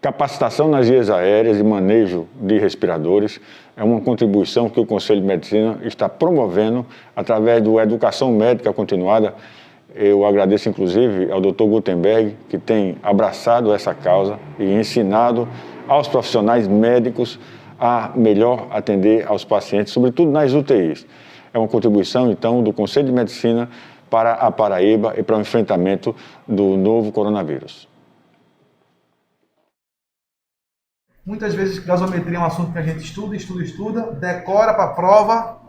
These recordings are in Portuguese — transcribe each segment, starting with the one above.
Capacitação nas vias aéreas e manejo de respiradores é uma contribuição que o Conselho de Medicina está promovendo através da educação médica continuada. Eu agradeço, inclusive, ao Dr. Gutenberg, que tem abraçado essa causa e ensinado aos profissionais médicos a melhor atender aos pacientes, sobretudo nas UTIs. É uma contribuição, então, do Conselho de Medicina para a Paraíba e para o enfrentamento do novo coronavírus. Muitas vezes gasometria é um assunto que a gente estuda, decora para a prova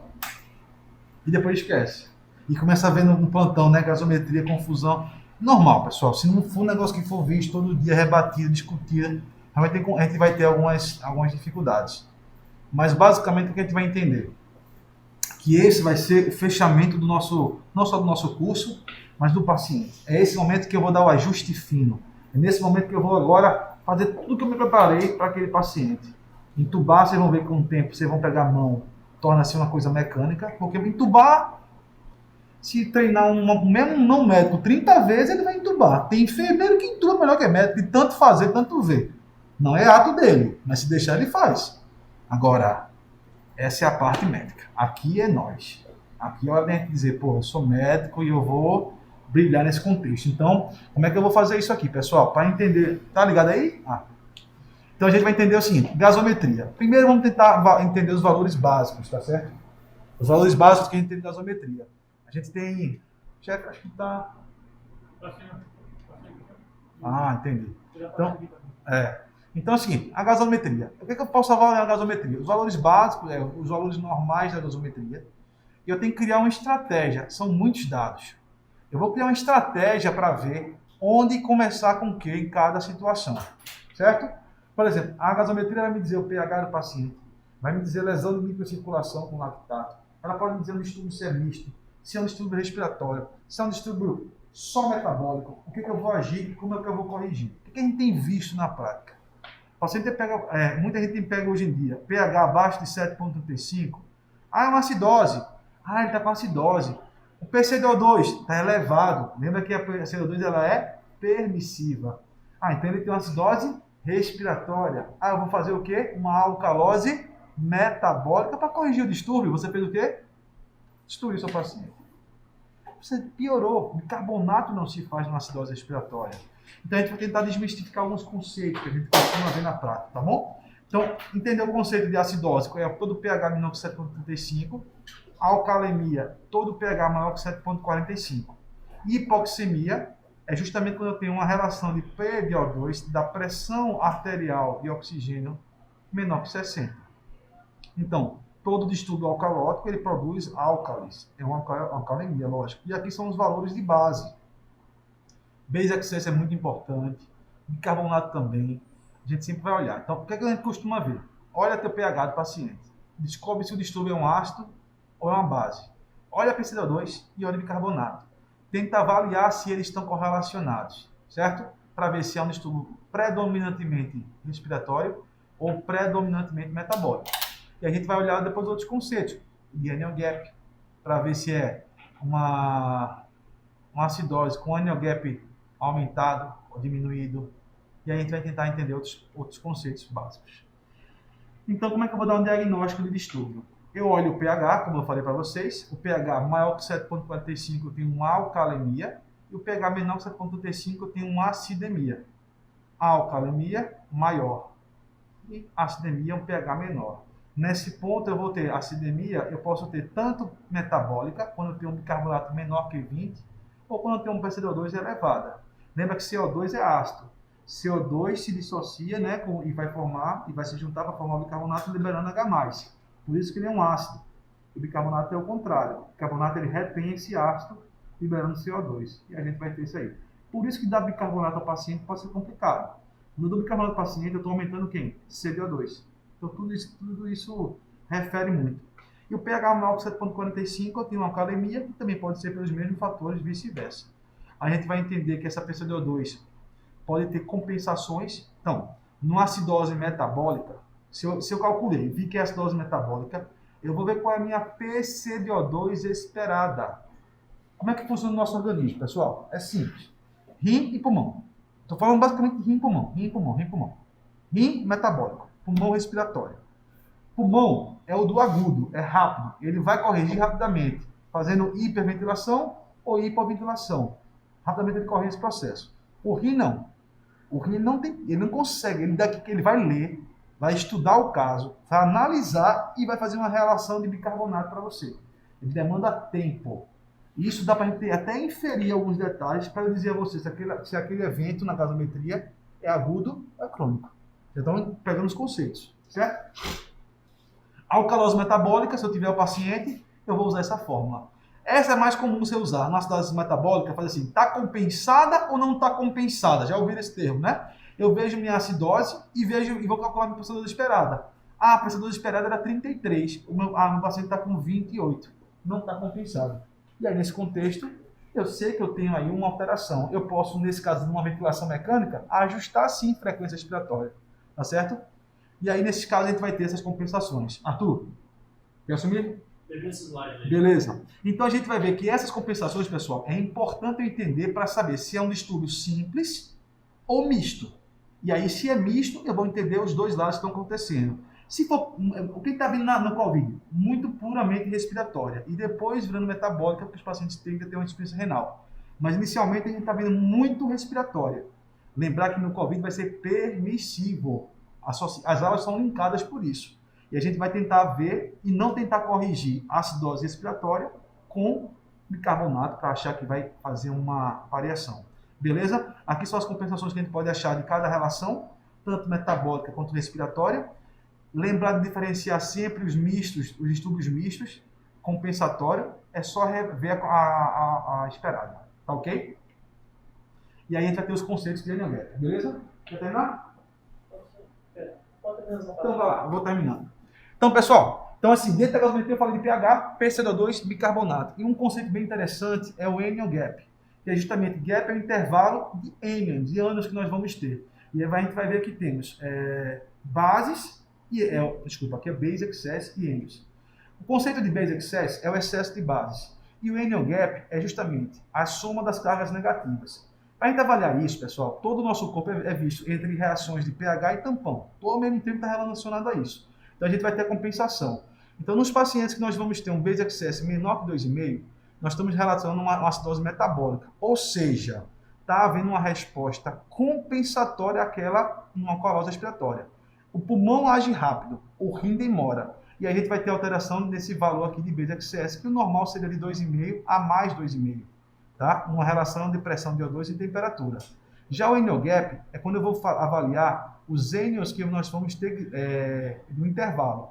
e depois esquece. E começa a ver no plantão, né, gasometria, confusão. Normal, pessoal, se não for um negócio que for visto todo dia, rebatido, discutido, a gente vai ter algumas dificuldades. Mas basicamente o que a gente vai entender? Que esse vai ser o fechamento do nosso, não só do nosso curso, mas do paciente. É esse momento que eu vou dar o ajuste fino. É nesse momento que eu vou agora fazer tudo que eu me preparei para aquele paciente. Entubar, vocês vão ver que com o tempo vocês vão pegar a mão, torna-se uma coisa mecânica, porque entubar, se treinar mesmo não médico 30 vezes, ele vai entubar. Tem enfermeiro que entuba melhor que médico, de tanto fazer, tanto ver. Não é ato dele, mas se deixar ele faz. Agora, essa é a parte médica. Aqui é nós. Aqui é hora de a gente dizer, pô, eu sou médico e eu vou brilhar nesse contexto. Então, como é que eu vou fazer isso aqui, pessoal? Para entender, tá ligado aí? Então a gente vai entender o seguinte, gasometria. Primeiro vamos tentar entender os valores básicos, tá certo? Os valores básicos que a gente tem de gasometria. A gente tem... Chefe, acho que tá... Entendi. Então é o seguinte, a gasometria. O que eu posso avaliar a gasometria? Os valores básicos, os valores normais da gasometria. E eu tenho que criar uma estratégia. São muitos dados. Eu vou criar uma estratégia para ver onde começar com o que em cada situação, certo? Por exemplo, a gasometria vai me dizer o pH do paciente, vai me dizer lesão de microcirculação com lactato, ela pode me dizer um distúrbio se é misto, se é um distúrbio respiratório, se é um distúrbio só metabólico, o que eu vou agir e como é que eu vou corrigir. O que a gente tem visto na prática? O paciente muita gente pega hoje em dia pH abaixo de 7,35, é uma acidose, ele está com acidose. O PCO2 está elevado. Lembra que a PCO2 ela é permissiva. Então ele tem uma acidose respiratória. Eu vou fazer o quê? Uma alcalose metabólica para corrigir o distúrbio. Você fez o quê? Destruiu seu paciente. Você piorou. Bicarbonato não se faz numa acidose respiratória. Então a gente vai tentar desmistificar alguns conceitos que a gente costuma ver na prática, tá bom? Então, entender o conceito de acidose, que é todo pH menor que 7,35. Alcalemia, todo pH maior que 7,45. Hipoxemia é justamente quando eu tenho uma relação de PDO2, da pressão arterial de oxigênio, menor que 60. Então, todo distúrbio alcalótico, ele produz álcalis. É uma alcalemia, lógico. E aqui são os valores de base. Base excess é muito importante. Bicarbonato também. A gente sempre vai olhar. Então, o que a gente costuma ver? Olha teu pH do paciente. Descobre se o distúrbio é um ácido ou é uma base. Olha a PCO2 e olha o bicarbonato. Tenta avaliar se eles estão correlacionados, certo? Para ver se é um distúrbio predominantemente respiratório ou predominantemente metabólico. E a gente vai olhar depois outros conceitos, de anion gap, para ver se é uma acidose com anion gap aumentado ou diminuído. E aí a gente vai tentar entender outros conceitos básicos. Então, como é que eu vou dar um diagnóstico de distúrbio? Eu olho o pH, como eu falei para vocês. O pH maior que 7,45 eu tenho uma alcalemia. E o pH menor que 7,35 eu tenho uma acidemia. A alcalemia maior. E a acidemia é um pH menor. Nesse ponto eu vou ter acidemia, eu posso ter tanto metabólica, quando eu tenho um bicarbonato menor que 20, ou quando eu tenho um PCO2 elevada. Lembra que CO2 é ácido. CO2 se dissocia, né, e vai se juntar para formar o bicarbonato, liberando H+. Por isso que ele é um ácido. O bicarbonato é o contrário. O bicarbonato ele retém esse ácido, liberando CO2. E a gente vai ter isso aí. Por isso que dar bicarbonato ao paciente pode ser complicado. Quando eu dou bicarbonato ao paciente, eu estou aumentando quem? CO2. Então tudo isso refere muito. E o pH maior que 7,45 eu tenho uma alcalemia, que também pode ser pelos mesmos fatores, vice-versa. A gente vai entender que essa PCO2 pode ter compensações. Então, numa acidose metabólica, se eu calculei, vi que é acidose metabólica, eu vou ver qual é a minha PCO2 esperada. Como é que funciona o nosso organismo, pessoal? É simples. Rim e pulmão. Estou falando basicamente de rim e pulmão, rim e pulmão, rim e pulmão. Rim metabólico, pulmão respiratório. Pulmão é o do agudo, é rápido. Ele vai corrigir rapidamente, fazendo hiperventilação ou hipoventilação. Rapidamente ele corrige esse processo. O rim não. O rim ele não consegue. Ele vai ler, vai estudar o caso, vai analisar e vai fazer uma relação de bicarbonato para você. Ele demanda tempo. Isso dá para a gente até inferir alguns detalhes para eu dizer a você se aquele evento na gasometria é agudo ou é crônico. Vocês estão pegando os conceitos, certo? Alcalose metabólica, se eu tiver o paciente, eu vou usar essa fórmula. Essa é mais comum você usar na acidose metabólica, fazer assim, está compensada ou não está compensada? Já ouviram esse termo, né? Eu vejo minha acidose e vou calcular minha pressão esperada. Ah, a pressão esperada era 33, meu paciente está com 28. Não está compensado. E aí, nesse contexto, eu sei que eu tenho aí uma alteração. Eu posso, nesse caso, numa ventilação mecânica, ajustar sim a frequência respiratória. Tá certo? E aí, nesse caso, a gente vai ter essas compensações. Arthur, quer assumir? Beleza. Então, a gente vai ver que essas compensações, pessoal, é importante eu entender para saber se é um distúrbio simples ou misto. E aí, se é misto, eu vou entender os dois lados que estão acontecendo. Se for, o que está vindo no COVID? Muito puramente respiratória. E depois virando metabólica, porque os pacientes têm que ter uma insuficiência renal. Mas, inicialmente, a gente está vendo muito respiratória. Lembrar que no COVID vai ser permissivo. As aulas são linkadas por isso. E a gente vai tentar ver e não tentar corrigir a acidose respiratória com bicarbonato para achar que vai fazer uma variação. Beleza? Aqui são as compensações que a gente pode achar de cada relação, tanto metabólica quanto respiratória. Lembrar de diferenciar sempre os distúrbios mistos, compensatório, é só ver a esperada. Tá ok? E aí a gente vai ter os conceitos de NLP. Beleza? Quer terminar? Então vai lá, eu vou terminando. Então, pessoal, assim, dentro da gasometria eu falei de pH, PCO2, bicarbonato. E um conceito bem interessante é o anion gap, que é justamente gap é o intervalo de anion, de anos que nós vamos ter. E aí a gente vai ver que temos bases, aqui é base excess e anions. O conceito de base excess é o excesso de bases. E o anion gap é justamente a soma das cargas negativas. Para a gente avaliar isso, pessoal, todo o nosso corpo é visto entre reações de pH e tampão. Todo ao mesmo tempo está relacionado a isso. Então a gente vai ter a compensação. Então nos pacientes que nós vamos ter um base excess menor que 2,5, nós estamos relacionando uma acidose metabólica. Ou seja, está havendo uma resposta compensatória àquela numa alcalose respiratória. O pulmão age rápido, o rim demora. E aí a gente vai ter alteração nesse valor aqui de base excess, que o normal seria de 2,5 a mais 2,5. Tá? Uma relação de pressão de O2 e temperatura. Já o anion gap é quando eu vou avaliar os anions que nós vamos ter no intervalo.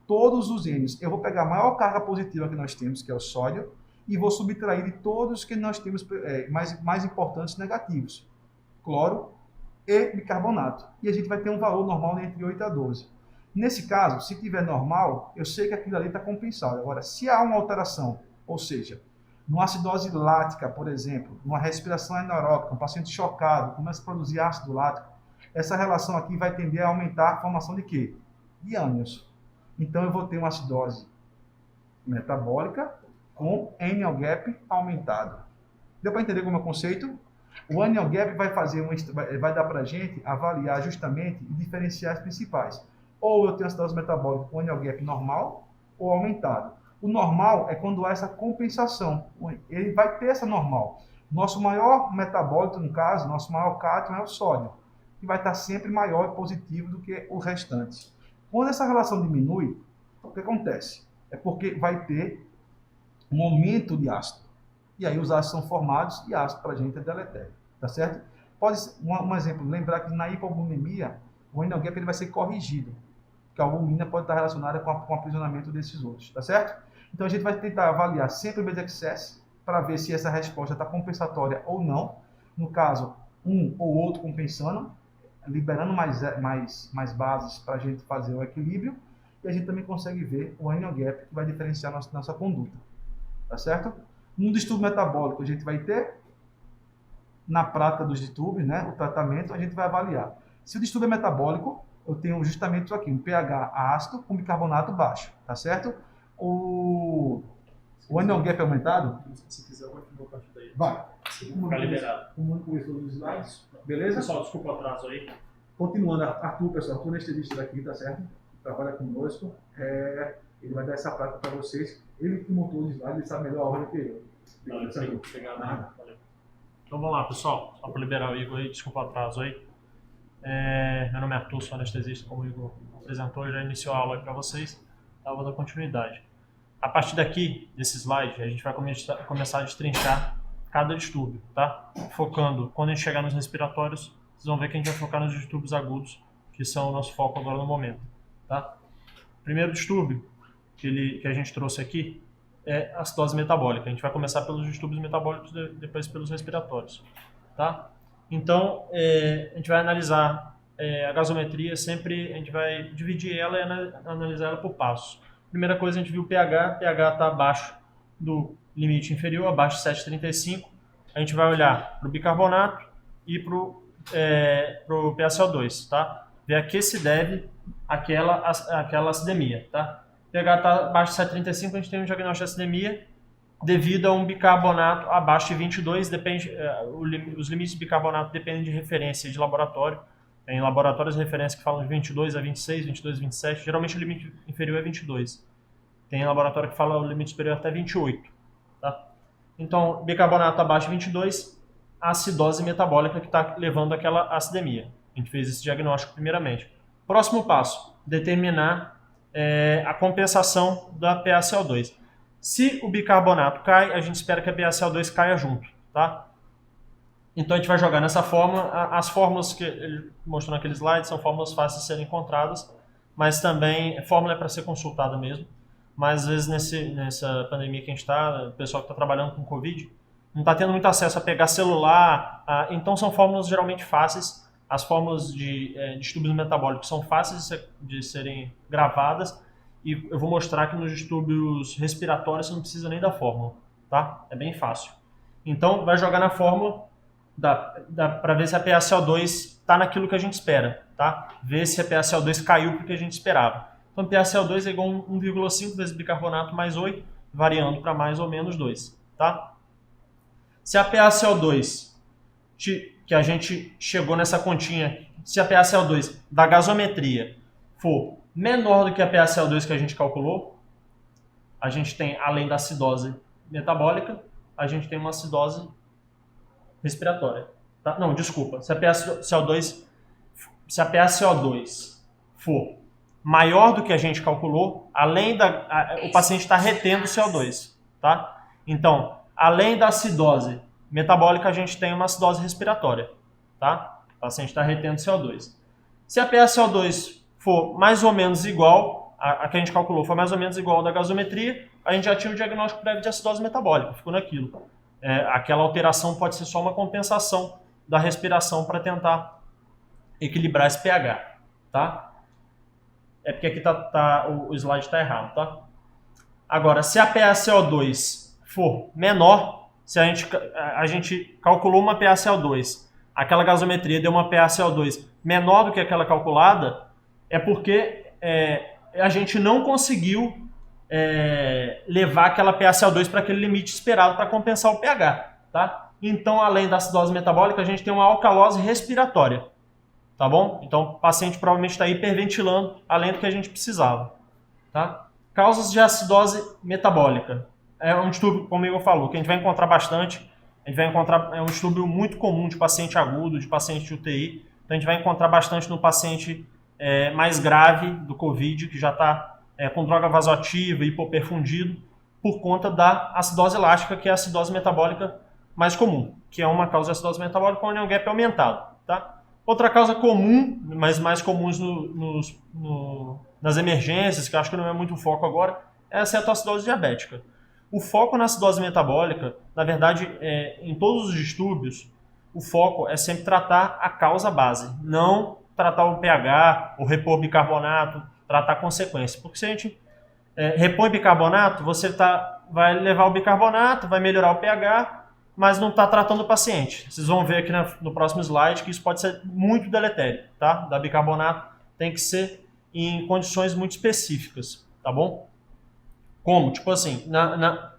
Todos os anions, eu vou pegar a maior carga positiva que nós temos, que é o sódio, e vou subtrair de todos que nós temos mais importantes negativos. Cloro e bicarbonato. E a gente vai ter um valor normal entre 8 a 12. Nesse caso, se tiver normal, eu sei que aquilo ali está compensado. Agora, se há uma alteração, ou seja, numa acidose lática, por exemplo, numa respiração anaeróbica, um paciente chocado, começa a produzir ácido lático, essa relação aqui vai tender a aumentar a formação de quê? De ânions. Então, eu vou ter uma acidose metabólica com anion gap aumentado. Deu para entender como é o conceito? O anion gap vai dar para a gente avaliar justamente e diferenciar as principais. Ou eu tenho acidose metabólica com anion gap normal ou aumentado. O normal é quando há essa compensação. Ele vai ter essa normal. Nosso maior metabólito, no caso, nosso maior cátion é o sódio, que vai estar sempre maior e positivo do que o restante. Quando essa relação diminui, o que acontece? É porque vai ter um aumento de ácido. E aí os ácidos são formados e ácido para a gente é deletério. Tá certo? Pode ser, um exemplo, lembrar que na hipobulimia, o anion gap ele vai ser corrigido, porque a albumina pode estar relacionada com o aprisionamento desses outros. Tá certo? Então a gente vai tentar avaliar sempre o base excess para ver se essa resposta está compensatória ou não. No caso, um ou outro compensando, liberando mais bases para a gente fazer o equilíbrio. E a gente também consegue ver o anion gap que vai diferenciar nossa conduta. Tá certo? No distúrbio metabólico a gente vai ter, na prática dos distúrbios, né, o tratamento, a gente vai avaliar. Se o distúrbio é metabólico, eu tenho justamente isso aqui, um pH ácido com bicarbonato baixo. Tá certo? O anion gap aumentado? Se quiser, eu continuo a partir daí. Vai. Ficar liberado. O mundo começou nos slides. Beleza? Pessoal, desculpa o atraso aí. Continuando, Arthur, pessoal, Arthur anestesista daqui, tá certo? Trabalha conosco. Ele vai dar essa prática para vocês. Ele que montou os slides, ele sabe melhor a ordem que eu. Obrigado. Valeu. Então vamos lá, pessoal. Só para liberar o Igor aí, desculpa o atraso aí. Meu nome é Arthur, sou anestesista, como o Igor apresentou, já iniciou a aula aí para vocês. Tá, vou dar continuidade. A partir daqui, desse slide, a gente vai começar a destrinchar cada distúrbio, tá? Focando, quando a gente chegar nos respiratórios, vocês vão ver que a gente vai focar nos distúrbios agudos, que são o nosso foco agora no momento, tá? Primeiro distúrbio que a gente trouxe aqui é a acidose metabólica. A gente vai começar pelos distúrbios metabólicos, depois pelos respiratórios, tá? Então, a gente vai analisar a gasometria, sempre a gente vai dividir ela e analisar ela por passos. Primeira coisa, a gente viu o pH está abaixo do limite inferior, abaixo de 7,35. A gente vai olhar para o bicarbonato e para o PaCO2, tá? Ver a que se deve aquela acidemia, tá? pH está abaixo de 7,35, a gente tem um diagnóstico de acidemia devido a um bicarbonato abaixo de 22, os limites de bicarbonato dependem de referência de laboratório. Tem laboratórios de referência que falam de 22 a 26, 22 a 27, geralmente o limite inferior é 22. Tem laboratório que fala o limite superior até 28. Tá? Então, bicarbonato abaixo de 22, a acidose metabólica que está levando àquela acidemia. A gente fez esse diagnóstico primeiramente. Próximo passo, determinar a compensação da PaCO2. Se o bicarbonato cai, a gente espera que a PaCO2 caia junto, tá? Então a gente vai jogar nessa fórmula. As fórmulas que ele mostrou naquele slide são fórmulas fáceis de serem encontradas, mas também a fórmula é para ser consultada mesmo. Mas às vezes nessa pandemia que a gente está, o pessoal que está trabalhando com Covid, não está tendo muito acesso a pegar celular, então são fórmulas geralmente fáceis. As fórmulas de distúrbios metabólicos são fáceis de serem gravadas. E eu vou mostrar que nos distúrbios respiratórios você não precisa nem da fórmula, tá? É bem fácil. Então, vai jogar na fórmula para ver se a PaCO2 está naquilo que a gente espera, tá? Ver se a PaCO2 caiu porque a gente esperava. Então, PaCO2 é igual a 1,5 vezes bicarbonato mais 8, variando para mais ou menos 2, tá? Se a PaCO2, que a gente chegou nessa continha, se a PaCO2 da gasometria for menor do que a PaCO2 que a gente calculou, a gente tem, além da acidose metabólica, a gente tem uma acidose respiratória. Tá? Não, desculpa. Se a PaCO2 for maior do que a gente calculou, além o paciente está retendo CO2. Tá? Então, além da acidose metabólica, a gente tem uma acidose respiratória. Tá? O paciente está retendo CO2. Se a PaCO2 for mais ou menos igual, a que a gente calculou foi mais ou menos igual da gasometria, a gente já tinha o diagnóstico prévio de acidose metabólica, ficou naquilo. Aquela alteração pode ser só uma compensação da respiração para tentar equilibrar esse pH, tá? É porque aqui o slide está errado, tá? Agora, se a PaCO2 for menor, se a gente calculou uma PaCO2, aquela gasometria deu uma PaCO2 menor do que aquela calculada, é porque a gente não conseguiu levar aquela PaCO2 para aquele limite esperado para compensar o pH. Tá? Então, além da acidose metabólica, a gente tem uma alcalose respiratória. Tá bom? Então, o paciente provavelmente está hiperventilando além do que a gente precisava. Tá? Causas de acidose metabólica. É um distúrbio, como o Igor falou, que a gente vai encontrar bastante. A gente vai encontrar, é um distúrbio muito comum de paciente agudo, de paciente de UTI. Então, a gente vai encontrar bastante no paciente mais grave do Covid, que já está com droga vasoativa e hipoperfundido, por conta da acidose elástica, que é a acidose metabólica mais comum, que é uma causa de acidose metabólica com anion gap aumentado. Tá? Outra causa comum, mas mais comuns nas emergências, que eu acho que não é muito o foco agora, é a cetoacidose diabética. O foco na acidose metabólica, na verdade, em todos os distúrbios, o foco é sempre tratar a causa base, não tratar o pH, ou repor bicarbonato, tratar a consequência. Porque se a gente repõe bicarbonato, você vai levar o bicarbonato, vai melhorar o pH, mas não está tratando o paciente. Vocês vão ver aqui no próximo slide que isso pode ser muito deletério, tá? Da bicarbonato tem que ser em condições muito específicas, tá bom? Como? Tipo assim, na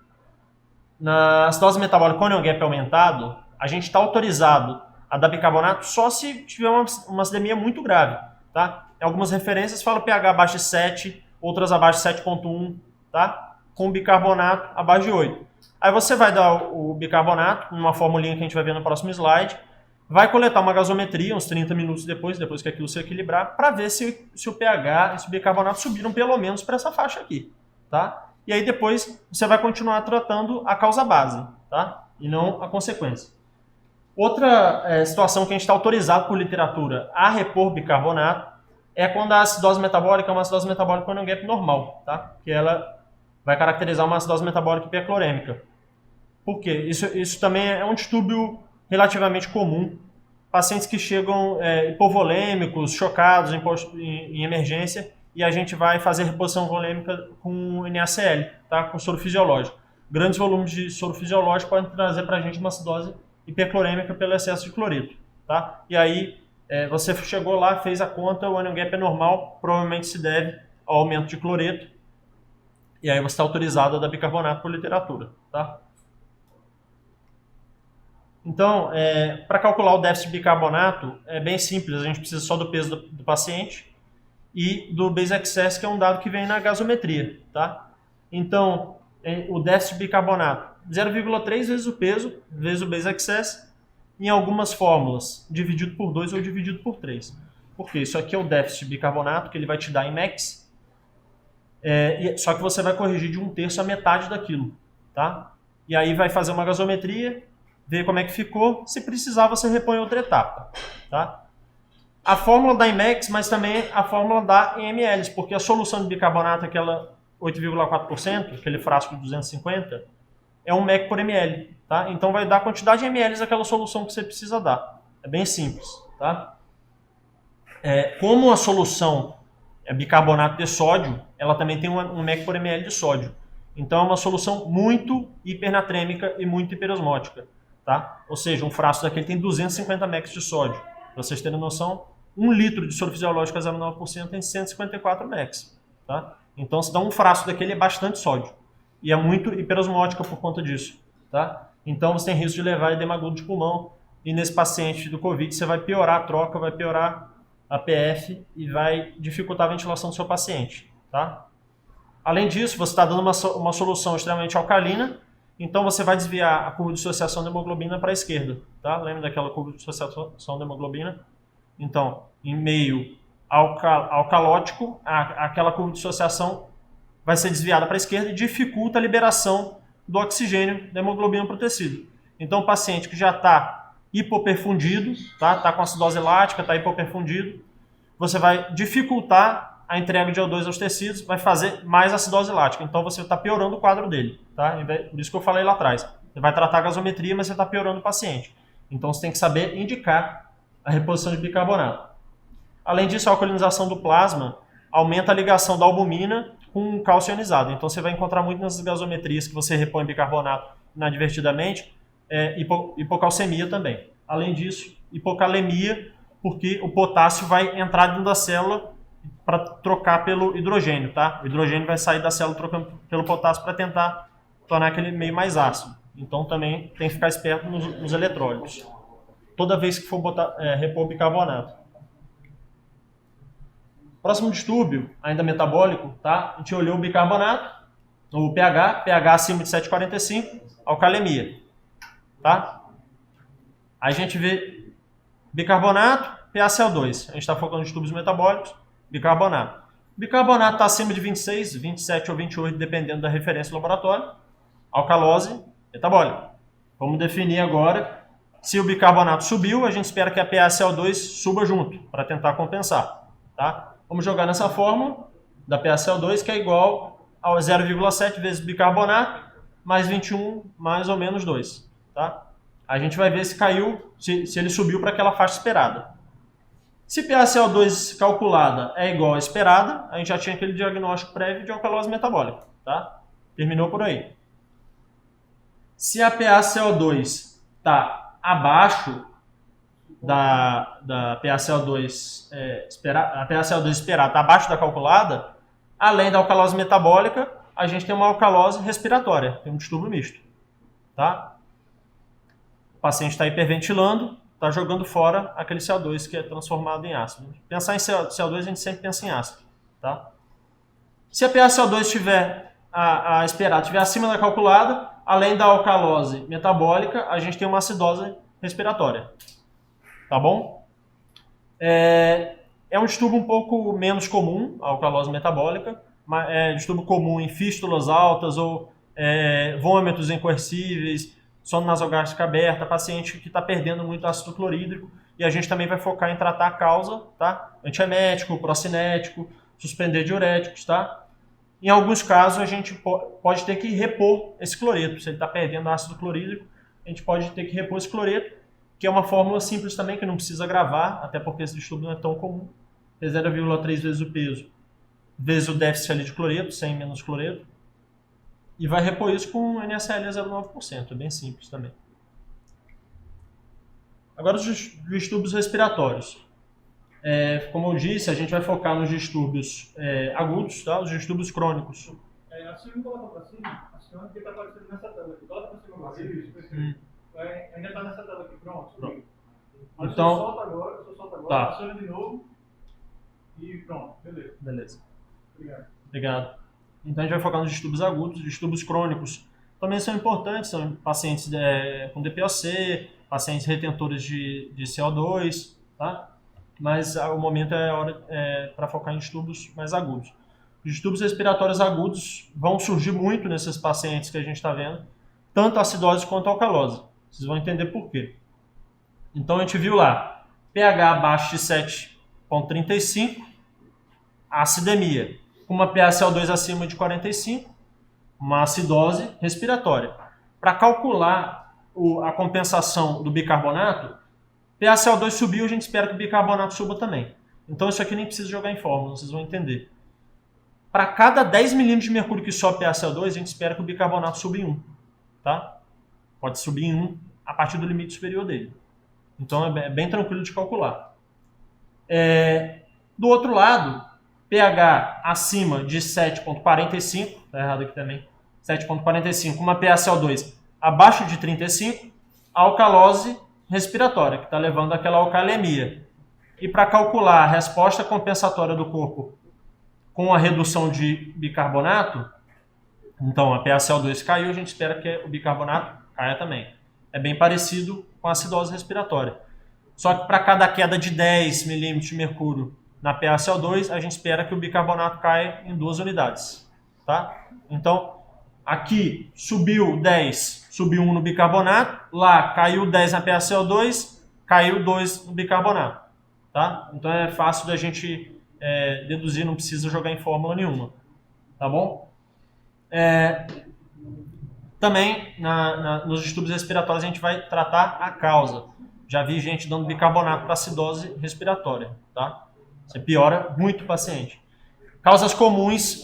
acidose metabólica com anion gap aumentado, a gente está autorizado a da bicarbonato só se tiver uma acidemia muito grave, tá? Em algumas referências fala pH abaixo de 7, outras abaixo de 7,1, tá? Com bicarbonato abaixo de 8. Aí você vai dar o bicarbonato, numa formulinha que a gente vai ver no próximo slide, vai coletar uma gasometria uns 30 minutos depois que aquilo se equilibrar, para ver se o pH e se o bicarbonato subiram pelo menos para essa faixa aqui, tá? E aí depois você vai continuar tratando a causa base, tá? E não a consequência. Outra situação que a gente está autorizado por literatura a repor bicarbonato é quando a acidose metabólica é uma acidose metabólica com gap normal, tá? Que ela vai caracterizar uma acidose metabólica hiperclorêmica. Por quê? Isso também é um distúrbio relativamente comum. Pacientes que chegam hipovolêmicos, chocados em emergência, e a gente vai fazer reposição volêmica com NaCl, tá? Com soro fisiológico. Grandes volumes de soro fisiológico podem trazer para a gente uma acidose hiperclorêmica pelo excesso de cloreto, tá? E aí, você chegou lá, fez a conta, o anion gap é normal, provavelmente se deve ao aumento de cloreto, e aí você está autorizado a dar bicarbonato por literatura, tá? Então, para calcular o déficit de bicarbonato, é bem simples, a gente precisa só do peso do paciente e do base excess, que é um dado que vem na gasometria, tá? Então, o déficit de bicarbonato, 0,3 vezes o peso, vezes o base excess, em algumas fórmulas, dividido por 2 ou dividido por 3. Porque isso aqui é o déficit de bicarbonato, que ele vai te dar em max, só que você vai corrigir de 1/3 a metade daquilo, tá? E aí vai fazer uma gasometria, ver como é que ficou, se precisar você repõe outra etapa, tá? A fórmula dá em max, mas também a fórmula dá em ml, porque a solução de bicarbonato, aquela 8,4%, aquele frasco de 250, é 1 mEq por ml, tá? Então vai dar a quantidade de ml daquela solução que você precisa dar. É bem simples, tá? Como a solução é bicarbonato de sódio, ela também tem 1 mEq por ml de sódio. Então é uma solução muito hipernatrêmica e muito hiperosmótica, tá? Ou seja, um frasco daquele tem 250 mEq de sódio. Para vocês terem noção, 1 litro de soro fisiológico a 0,9% tem 154 mEq, tá? Então, se dá um frasco daquele, é bastante sódio. E é muito hiperosmótica por conta disso, tá? Então, você tem risco de levar edema agudo de pulmão. E nesse paciente do Covid, você vai piorar a troca, vai piorar a PF e vai dificultar a ventilação do seu paciente, tá? Além disso, você está dando uma solução extremamente alcalina, então você vai desviar a curva de dissociação da hemoglobina para a esquerda, tá? Lembra daquela curva de dissociação da hemoglobina? Então, em meio alcalótico, aquela curva de dissociação vai ser desviada para a esquerda e dificulta a liberação do oxigênio da hemoglobina para o tecido. Então, o paciente que já está hipoperfundido, tá com acidose lática, está hipoperfundido, você vai dificultar a entrega de O2 aos tecidos, vai fazer mais acidose lática. Então, você está piorando o quadro dele, tá? Por isso que eu falei lá atrás. Você vai tratar a gasometria, mas você está piorando o paciente. Então, você tem que saber indicar a reposição de bicarbonato. Além disso, a alcalinização do plasma aumenta a ligação da albumina com cálcio ionizado. Então, você vai encontrar muito nessas gasometrias que você repõe bicarbonato inadvertidamente, hipocalcemia também. Além disso, hipocalemia, porque o potássio vai entrar dentro da célula para trocar pelo hidrogênio, tá? O hidrogênio vai sair da célula trocando pelo potássio para tentar tornar aquele meio mais ácido. Então, também tem que ficar esperto nos eletrólitos. Toda vez que for repor bicarbonato. Próximo distúrbio, ainda metabólico, tá? A gente olhou o bicarbonato, o pH acima de 7,45, alcalemia, tá? Aí a gente vê bicarbonato, PaCO2. A gente está focando em distúrbios metabólicos, bicarbonato. Bicarbonato está acima de 26, 27 ou 28, dependendo da referência do laboratório. Alcalose metabólica. Vamos definir agora, se o bicarbonato subiu, a gente espera que a PaCO2 suba junto, para tentar compensar, tá? Vamos jogar nessa fórmula da PaCO2, que é igual a 0,7 vezes bicarbonato, mais 21, mais ou menos 2. Tá? A gente vai ver se caiu, se ele subiu para aquela faixa esperada. Se PaCO2 calculada é igual à esperada, a gente já tinha aquele diagnóstico prévio de alcalose metabólica. Tá? Terminou por aí. Se a PaCO2 está abaixo da PaCO2 esperada, a PaCO2 esperada está abaixo da calculada, além da alcalose metabólica, a gente tem uma alcalose respiratória, tem um distúrbio misto. Tá? O paciente está hiperventilando, está jogando fora aquele CO2 que é transformado em ácido. Pensar em CO2, a gente sempre pensa em ácido. Tá? Se a pH-CO2 estiver, a esperada estiver acima da calculada, além da alcalose metabólica, a gente tem uma acidose respiratória. Tá bom? É um distúrbio um pouco menos comum, a alcalose metabólica, mas é distúrbio comum em fístulas altas ou vômitos incoercíveis, sono nasogástrica aberta, paciente que está perdendo muito ácido clorídrico, e a gente também vai focar em tratar a causa, tá? Antiemético, procinético, suspender diuréticos, tá? Em alguns casos a gente pode ter que repor esse cloreto, se ele está perdendo ácido clorídrico, a gente pode ter que repor esse cloreto, que é uma fórmula simples também, que não precisa gravar, até porque esse distúrbio não é tão comum, é 0,3 vezes o peso, vezes o déficit ali de cloreto, 100 menos cloreto, e vai repor isso com NaCl a 0,9%, é bem simples também. Agora os distúrbios respiratórios. Como eu disse, a gente vai focar nos distúrbios agudos, tá? Os distúrbios crônicos. Assim, coloca para cima, assim, que está aparecendo nessa tela aqui. Coloca para cima agora. Isso. Ainda está nessa tela aqui, pronto. Mas Então, solta agora, tá. aciona de novo e pronto, beleza. Obrigado. Então a gente vai focar nos distúrbios agudos. Os distúrbios crônicos também são importantes, são pacientes com DPOC, pacientes retentores de CO2, tá? Mas o momento é hora para focar em distúrbios mais agudos. Os distúrbios respiratórios agudos vão surgir muito nesses pacientes que a gente está vendo, tanto acidose quanto alcalose. Vocês vão entender por quê. Então a gente viu lá, pH abaixo de 7,35, acidemia, com uma pH-CO2 acima de 45, uma acidose respiratória. Para calcular a compensação do bicarbonato, pH-CO2 subiu, a gente espera que o bicarbonato suba também. Então isso aqui nem precisa jogar em fórmula, vocês vão entender. Para cada 10 ml de mercúrio que sobe pH-CO2, a gente espera que o bicarbonato suba em 1. Tá? Pode subir em 1 a partir do limite superior dele. Então é bem tranquilo de calcular. Do outro lado, pH acima de 7,45, está errado aqui também, 7,45, uma pH-CO2 abaixo de 35, alcalose respiratória, que está levando àquela alcalemia. E para calcular a resposta compensatória do corpo com a redução de bicarbonato, então a pH-CO2 caiu, a gente espera que o bicarbonato caia também. É bem parecido com a acidose respiratória. Só que para cada queda de 10 milímetros de mercúrio na pH-CO2, a gente espera que o bicarbonato caia em 2 unidades. Tá? Então, aqui subiu 10, subiu 1 no bicarbonato, lá caiu 10 na pH-CO2, caiu 2 no bicarbonato. Tá? Então é fácil da gente deduzir, não precisa jogar em fórmula nenhuma. Tá bom? Também nos distúrbios respiratórios a gente vai tratar a causa. Já vi gente dando bicarbonato para acidose respiratória. Tá? Você piora muito o paciente. Causas comuns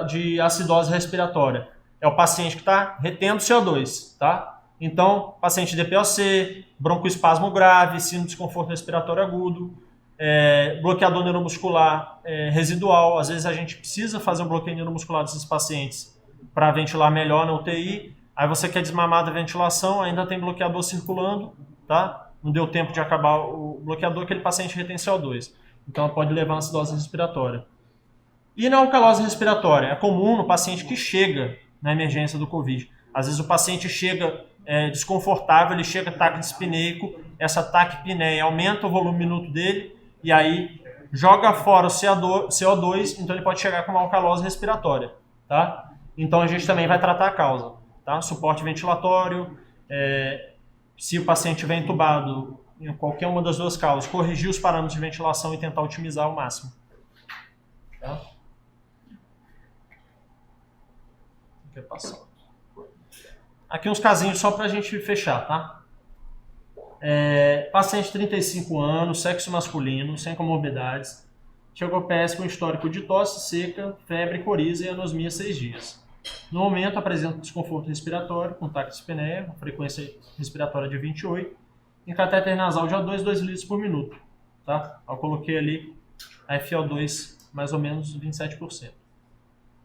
de acidose respiratória. É o paciente que está retendo CO2. Tá? Então, paciente DPOC, broncoespasmo grave, síndrome de desconforto respiratório agudo, bloqueador neuromuscular residual. Às vezes a gente precisa fazer um bloqueio neuromuscular desses pacientes para ventilar melhor na UTI. Aí você quer desmamar da ventilação, ainda tem bloqueador circulando, tá? Não deu tempo de acabar o bloqueador, aquele paciente retém CO2. Então pode levar a acidose respiratória. E na alcalose respiratória, é comum no paciente que chega na emergência do Covid. Às vezes o paciente chega desconfortável, ele chega taquidispneico, essa taquipneia aumenta o volume minuto dele e aí joga fora o CO2, então ele pode chegar com uma alcalose respiratória. Tá? Então a gente também vai tratar a causa. Tá? Suporte ventilatório, se o paciente estiver entubado em qualquer uma das duas causas, corrigir os parâmetros de ventilação e tentar otimizar ao máximo. Tá? Aqui uns casinhos só para a gente fechar, tá? Paciente de 35 anos, sexo masculino, sem comorbidades, chegou ao PS com histórico de tosse seca, febre, coriza e anosmia 6 dias. No momento apresenta desconforto respiratório, com taquidispneia, uma frequência respiratória de 28, em catéter nasal de O2, 2 litros por minuto. Tá? Eu coloquei ali a FO2 mais ou menos 27%.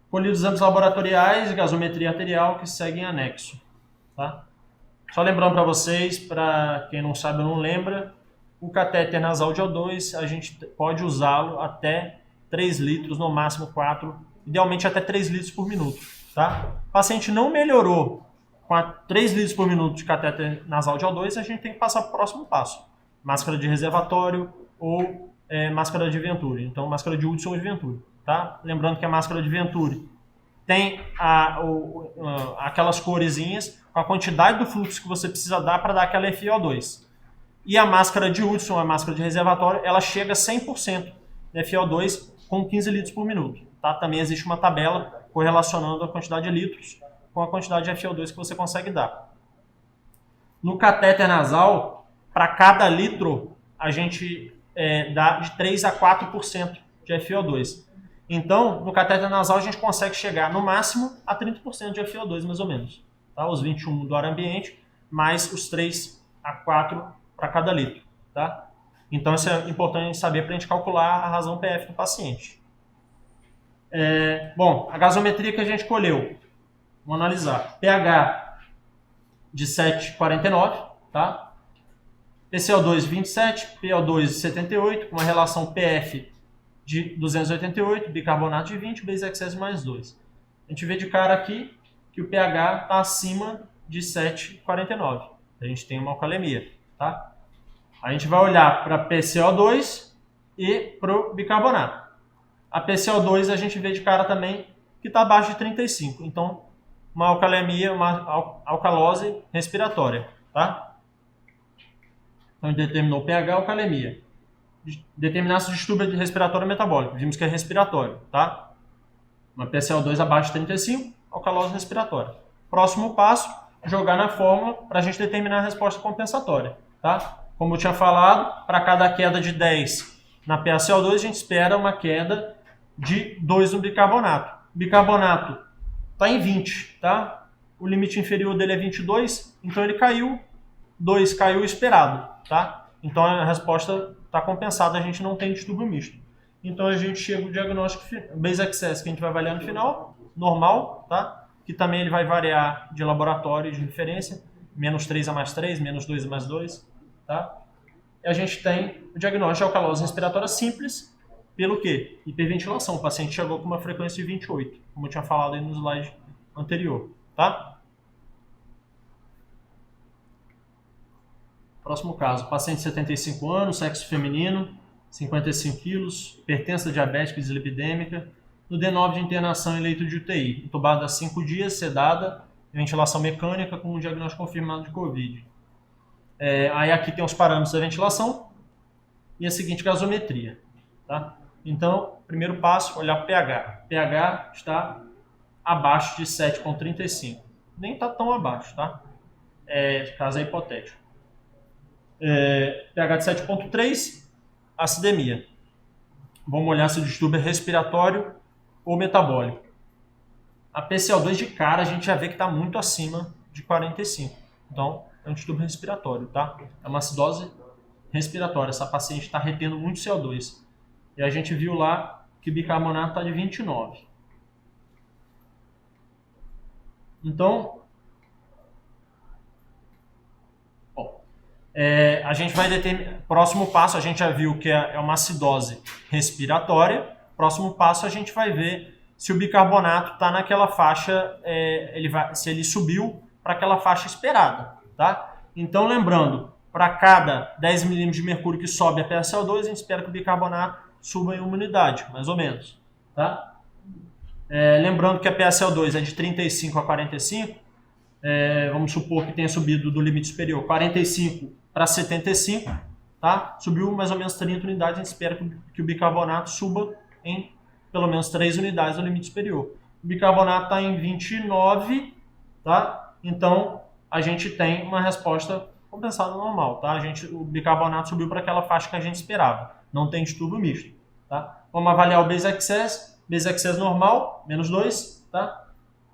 Colhidos exames laboratoriais e gasometria arterial que seguem em anexo. Tá? Só lembrando para vocês, para quem não sabe ou não lembra, o catéter nasal de O2, a gente pode usá-lo até 3 litros, no máximo 4, idealmente até 3 litros por minuto. Tá? O paciente não melhorou com 3 litros por minuto de catéter nasal de O2, a gente tem que passar para o próximo passo. Máscara de reservatório ou máscara de Venturi. Então, máscara de Hudson ou de Venturi. Tá? Lembrando que a máscara de Venturi tem aquelas coresinhas com a quantidade do fluxo que você precisa dar para dar aquela FiO2. E a máscara de Hudson, a máscara de reservatório, ela chega a 100% de FiO2 com 15 litros por minuto. Tá? Também existe uma tabela correlacionando a quantidade de litros com a quantidade de FiO2 que você consegue dar. No catéter nasal, para cada litro, a gente dá de 3 a 4% de FiO2. Então, no catéter nasal, a gente consegue chegar no máximo a 30% de FiO2, mais ou menos. Tá? Os 21 do ar ambiente, mais os 3 a 4 para cada litro. Tá? Então, isso é importante saber para a gente calcular a razão PF do paciente. Bom, a gasometria que a gente colheu. Vamos analisar. pH de 7,49, tá? PCO2 27, PO2 78, com uma relação PF de 288, bicarbonato de 20, base excess mais 2. A gente vê de cara aqui que o pH está acima de 7,49. A gente tem uma alcalemia, tá? A gente vai olhar para PCO2 e para o bicarbonato. A PCO2 a gente vê de cara também que está abaixo de 35. Então, uma alcalemia, uma alcalose respiratória, tá? Então, determinou o pH, alcalemia. Determinasse o distúrbio respiratório metabólico. Vimos que é respiratório, tá? Uma PCO2 abaixo de 35, alcalose respiratória. Próximo passo, jogar na fórmula para a gente determinar a resposta compensatória, tá? Como eu tinha falado, para cada queda de 10 na PaCO2, a gente espera uma queda de 2 no bicarbonato. O bicarbonato está em 20, tá? O limite inferior dele é 22, então ele caiu, 2 caiu esperado, tá? Então a resposta está compensada, a gente não tem distúrbio misto. Então a gente chega ao diagnóstico base excess, que a gente vai avaliar no final, normal, tá? Que também ele vai variar de laboratório de referência, menos 3 a mais 3, menos 2 a mais 2, tá? E a gente tem o diagnóstico de alcalose respiratória simples, pelo quê? Hiperventilação. O paciente chegou com uma frequência de 28, como eu tinha falado aí no slide anterior, tá? Próximo caso, paciente de 75 anos, sexo feminino, 55 quilos, hipertensa diabética e dislipidêmica, no D9 de internação em leito de UTI, entubada há 5 dias, sedada, ventilação mecânica com um diagnóstico confirmado de Covid. Aí aqui tem os parâmetros da ventilação e a seguinte gasometria. Tá? Então, primeiro passo, olhar o pH. pH está abaixo de 7,35. Nem está tão abaixo, tá? Caso é hipotético. pH de 7,3, acidemia. Vamos olhar se o distúrbio é respiratório ou metabólico. A PCO2 de cara a gente já vê que está muito acima de 45. Então, é um distúrbio respiratório, tá? É uma acidose respiratória. Essa paciente está retendo muito CO2. E a gente viu lá que o bicarbonato está de 29. Então, a gente vai determinar. Próximo passo, a gente já viu que é uma acidose respiratória. Próximo passo, a gente vai ver se o bicarbonato está naquela faixa, se ele subiu para aquela faixa esperada. Tá? Então, lembrando, para cada 10 mg de mercúrio que sobe a PaCO2, a gente espera que o bicarbonato suba em 1 unidade, mais ou menos. Tá? Lembrando que a PaCO2 é de 35 a 45, vamos supor que tenha subido do limite superior 45 para 75, tá? Subiu mais ou menos 30 unidades, a gente espera que o bicarbonato suba em pelo menos 3 unidades do limite superior. O bicarbonato está em 29, tá? Então, a gente tem uma resposta compensada normal, tá? O bicarbonato subiu para aquela faixa que a gente esperava. Não tem distúrbio misto, tá? Vamos avaliar o base excess normal, menos 2, tá?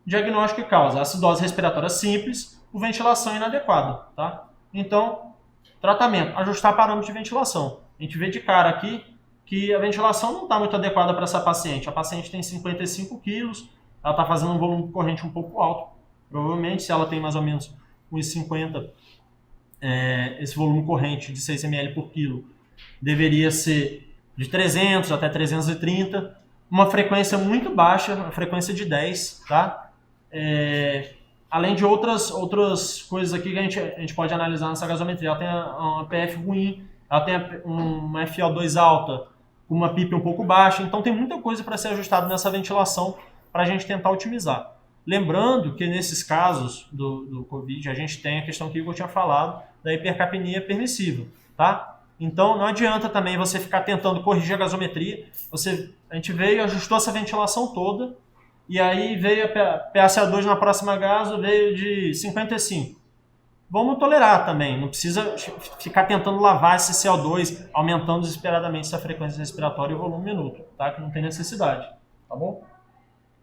Diagnóstico e causa, acidose respiratória simples, por ventilação inadequada, tá? Então, tratamento, ajustar parâmetros de ventilação. A gente vê de cara aqui que a ventilação não está muito adequada para essa paciente. A paciente tem 55 quilos, ela está fazendo um volume corrente um pouco alto. Provavelmente, se ela tem mais ou menos 1,50, esse volume corrente de 6 ml por quilo deveria ser de 300 até 330, uma frequência muito baixa, a frequência de 10, tá? Além de outras coisas aqui que a gente pode analisar nessa gasometria. Ela tem uma PF ruim, ela tem uma FO2 alta, com uma PIP um pouco baixa, então tem muita coisa para ser ajustado nessa ventilação para a gente tentar otimizar. Lembrando que nesses casos do Covid, a gente tem a questão que o Igor tinha falado, da hipercapnia permissiva, tá? Então não adianta também você ficar tentando corrigir a gasometria. A gente veio e ajustou essa ventilação toda, e aí veio a PaCO2 na próxima gaso, veio de 55. Vamos tolerar também, não precisa ficar tentando lavar esse CO2, aumentando desesperadamente essa frequência respiratória e o volume minuto, tá? Que não tem necessidade, tá bom?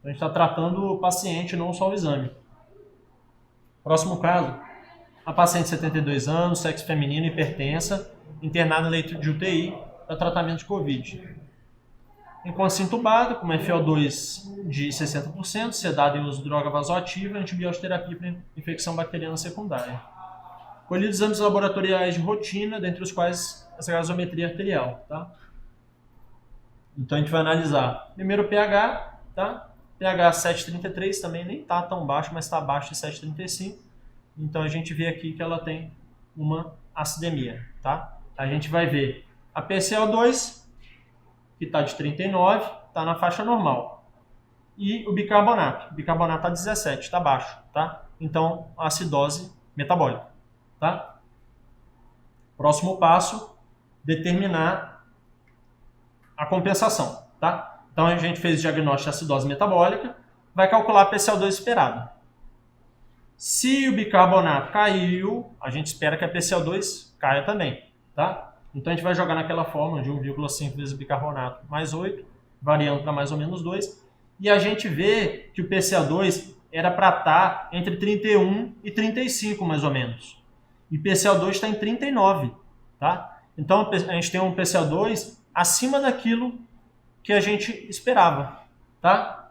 A gente está tratando o paciente, não só o exame. Próximo caso, a paciente de 72 anos, sexo feminino, hipertensa, internada em leito de UTI para tratamento de Covid. Enquanto entubado, com uma FO2 de 60%, sedado em uso de droga vasoativa e antibiótico-terapia para infecção bacteriana secundária. Colhidos exames laboratoriais de rotina, dentre os quais essa gasometria arterial, tá? Então a gente vai analisar primeiro o pH, tá? pH 7,33 também nem está tão baixo, mas está abaixo de 7,35. Então a gente vê aqui que ela tem uma acidemia, tá? A gente vai ver a PCO2, que está de 39, está na faixa normal. E o bicarbonato está 17, está baixo, tá? Então acidose metabólica, tá? Próximo passo, determinar a compensação, tá? Então a gente fez o diagnóstico de acidose metabólica, vai calcular a PCO2 esperada. Se o bicarbonato caiu, a gente espera que a PCO2 caia também, tá? Então a gente vai jogar naquela fórmula de 1,5 vezes o bicarbonato mais 8, variando para mais ou menos 2, e a gente vê que o PCO2 era para estar entre 31 e 35 mais ou menos. E o PCO2 está em 39, tá? Então a gente tem um PCO2 acima daquilo que a gente esperava, tá?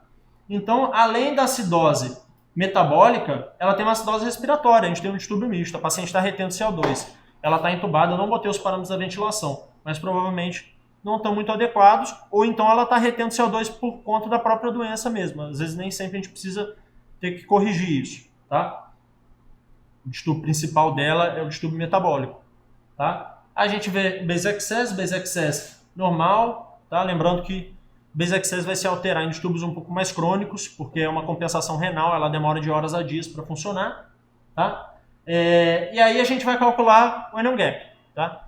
Então, além da acidose metabólica, ela tem uma acidose respiratória, a gente tem um distúrbio misto, a paciente está retendo CO2, ela está entubada, eu não botei os parâmetros da ventilação, mas provavelmente não estão muito adequados, ou então ela está retendo CO2 por conta da própria doença mesmo, às vezes nem sempre a gente precisa ter que corrigir isso, tá? O distúrbio principal dela é o distúrbio metabólico, tá? A gente vê base excess normal, tá? Lembrando que base excess vai se alterar em distúrbios um pouco mais crônicos, porque é uma compensação renal, ela demora de horas a dias para funcionar, tá? E aí a gente vai calcular o anion gap, tá?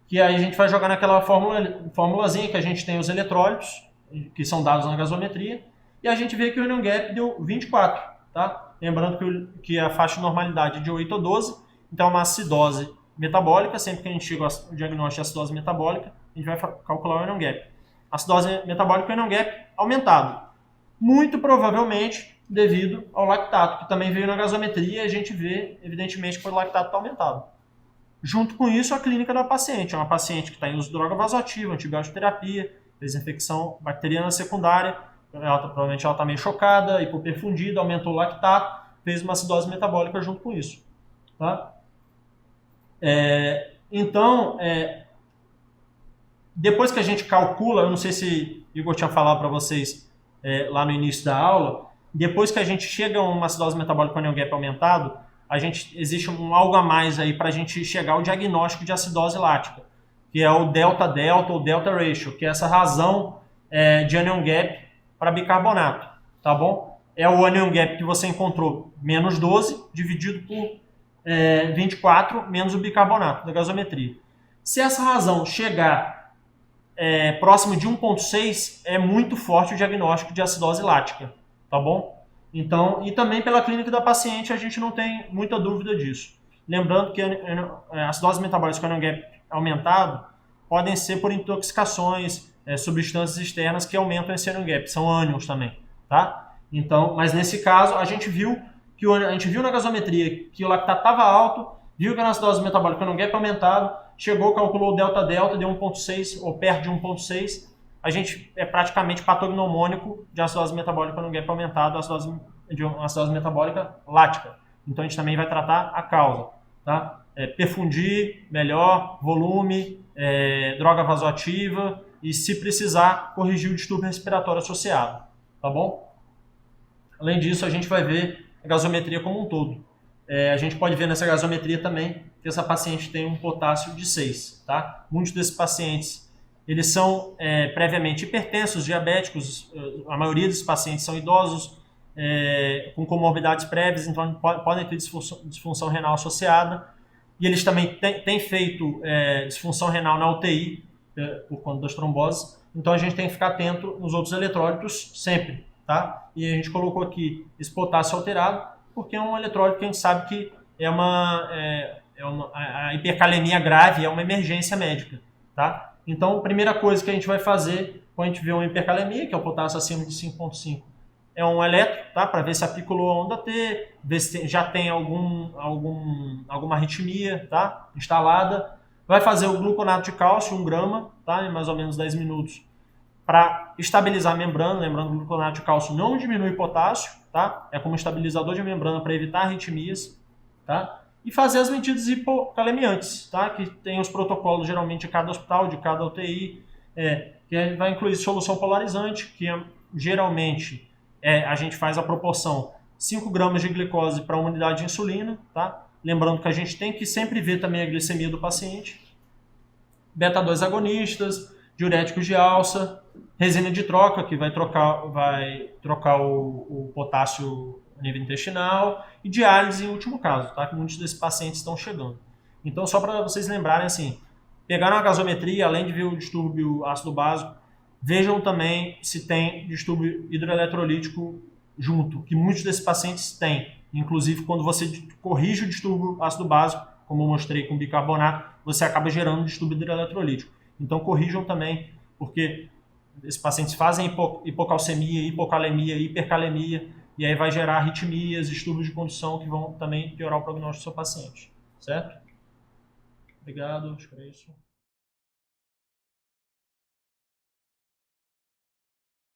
Que aí a gente vai jogar naquela formulazinha que a gente tem os eletrólitos, que são dados na gasometria, e a gente vê que o anion gap deu 24, tá? Lembrando que a faixa de normalidade é de 8 a 12, então é uma acidose metabólica, sempre que a gente chega ao diagnóstico de acidose metabólica, a gente vai calcular o anion gap. Acidose metabólica e o anion gap aumentado. Muito provavelmente devido ao lactato, que também veio na gasometria, e a gente vê, evidentemente, que o lactato está aumentado. Junto com isso, a clínica da paciente. É uma paciente que está em uso de droga vasoativa, antibiótico terapia, fez infecção bacteriana secundária, provavelmente ela está meio chocada, hipoperfundida, aumentou o lactato, fez uma acidose metabólica junto com isso. Tá? Então, depois que a gente calcula, eu não sei se o Igor tinha falado para vocês lá no início da aula, depois que a gente chega a uma acidose metabólica com anion gap aumentado, existe algo a mais aí para a gente chegar ao diagnóstico de acidose lática, que é o delta-delta ou delta ratio, que é essa razão de anion gap para bicarbonato, tá bom? É o anion gap que você encontrou menos 12 dividido por 24 menos o bicarbonato da gasometria. Se essa razão chegar próximo de 1,6, é muito forte o diagnóstico de acidose lática, tá bom? Então, e também pela clínica da paciente a gente não tem muita dúvida disso. Lembrando que a acidose metabólica com anion gap aumentado podem ser por intoxicações, substâncias externas que aumentam esse anion gap, são ânions também, tá? Então, mas nesse caso a gente viu na gasometria que o lactato estava alto, viu que a acidose metabólica com anion gap aumentado, chegou, calculou o delta-delta, deu 1,6 ou perto de 1,6, a gente é praticamente patognomônico de acidose metabólica com anion gap aumentado, de uma acidose metabólica lática. Então a gente também vai tratar a causa, tá? Perfundir melhor, volume, droga vasoativa e, se precisar, corrigir o distúrbio respiratório associado, tá bom? Além disso, a gente vai ver a gasometria como um todo. A gente pode ver nessa gasometria também que essa paciente tem um potássio de 6, tá? Muitos desses pacientes, eles são previamente hipertensos, diabéticos, a maioria desses pacientes são idosos, com comorbidades prévias, então podem ter disfunção renal associada, e eles também têm feito disfunção renal na UTI, por conta das tromboses, então a gente tem que ficar atento nos outros eletrólitos sempre, tá? E a gente colocou aqui esse potássio alterado, porque é um eletrólito que a gente sabe que a hipercalemia grave é uma emergência médica, tá? Então, a primeira coisa que a gente vai fazer quando a gente vê uma hipercalemia, que é o potássio acima de 5,5, é um eletro, tá? Para ver se apicou a onda T, ver se já tem alguma arritmia, tá? Instalada. Vai fazer o gluconato de cálcio, 1 grama, tá? Em mais ou menos 10 minutos, para estabilizar a membrana. Lembrando que o gluconato de cálcio não diminui o potássio, tá? É como estabilizador de membrana para evitar arritmias, tá? E fazer as medidas hipocalemiantes, tá? Que tem os protocolos geralmente de cada hospital, de cada UTI, que vai incluir solução polarizante, que geralmente a gente faz a proporção 5 gramas de glicose para uma unidade de insulina, tá? Lembrando que a gente tem que sempre ver também a glicemia do paciente. Beta-2 agonistas, diuréticos de alça, resina de troca, que vai trocar o potássio a nível intestinal, e diálise em último caso, tá? Que muitos desses pacientes estão chegando. Então, só para vocês lembrarem, assim, pegaram a gasometria, além de ver o distúrbio ácido básico, vejam também se tem distúrbio hidroeletrolítico junto, que muitos desses pacientes têm. Inclusive, quando você corrige o distúrbio ácido básico, como eu mostrei com bicarbonato, você acaba gerando distúrbio hidroeletrolítico. Então, corrijam também, porque esses pacientes fazem hipocalcemia, hipocalemia, hipercalemia, e aí vai gerar arritmias, distúrbios de condução que vão também piorar o prognóstico do seu paciente. Certo? Obrigado, acho que é isso.